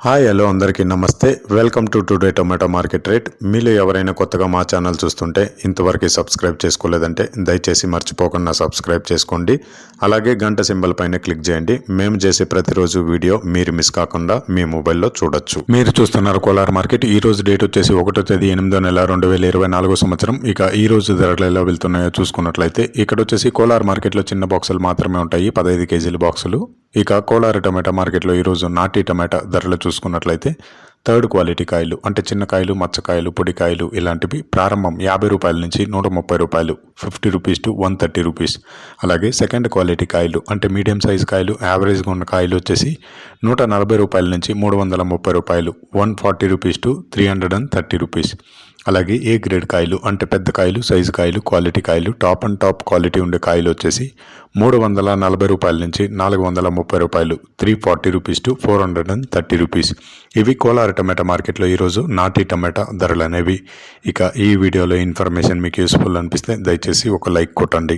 Hi hello అందరికీ నమస్తే. Welcome to today tomato market rate. మీలో ఎవరైనా కొత్తగా మా ఛానల్ చూస్తుంటే ఇంతవరకు సబ్స్క్రైబ్ చేసుకోలేదంటే దయచేసి మర్చిపోకుండా సబ్స్క్రైబ్ చేసుకోండి. అలాగే గంట సింబల్ పైన క్లిక్ చేయండి. మేము చేసే ప్రతిరోజు వీడియో మీరు మిస్ కాకుండా మీ మొబైల్లో చూడొచ్చు. మీరు చూస్తున్నారు కోలార్ మార్కెట్. ఈ రోజు డేట్ వచ్చేసి 1వ తేదీ 8వ నెల 2024 సంవత్సరం. ఇక ఈ రోజు ధరలు ఎలా వెళ్తున్నాయో చూసుకున్నట్లయితే ఇక్కడ వచ్చేసి కోలార్ మార్కెట్లో చిన్న బాక్సులు మాత్రమే ఉంటాయి, 15 కేజీల బాక్సులు. ఇక కోలార్ టమాటా మార్కెట్లో ఈరోజు నాటి టమాటా ధరలు చూసుకున్నట్లయితే థర్డ్ క్వాలిటీ కాయలు అంటే చిన్న కాయలు, మచ్చకాయలు, పొడికాయలు ఇలాంటివి ప్రారంభం 50 రూపాయల నుంచి 130 రూపాయలు, 50 రూపీస్ టు 130 రూపీస్. అలాగే సెకండ్ క్వాలిటీ కాయలు అంటే మీడియం సైజ్ కాయలు, యావరేజ్గా ఉన్న కాయలు వచ్చేసి 140 రూపాయల నుంచి 330 రూపాయలు, 140 రూపీస్ టు 330 రూపీస్. అలాగే ఏ గ్రేడ్ కాయలు అంటే పెద్ద కాయలు, సైజు కాయలు, క్వాలిటీ కాయలు, టాప్ అండ్ టాప్ క్వాలిటీ ఉండే కాయలు వచ్చేసి 340 రూపాయల నుంచి 430 రూపాయలు, 340 రూపీస్ టు 430 రూపీస్. ఇవి కోలార్ టమాటా మార్కెట్లో ఈరోజు నాటి టమాటా ధరలు అనేవి. ఇక ఈ వీడియోలో ఇన్ఫర్మేషన్ మీకు యూస్ఫుల్ అనిపిస్తే దయచేసి ఒక లైక్ కొట్టండి.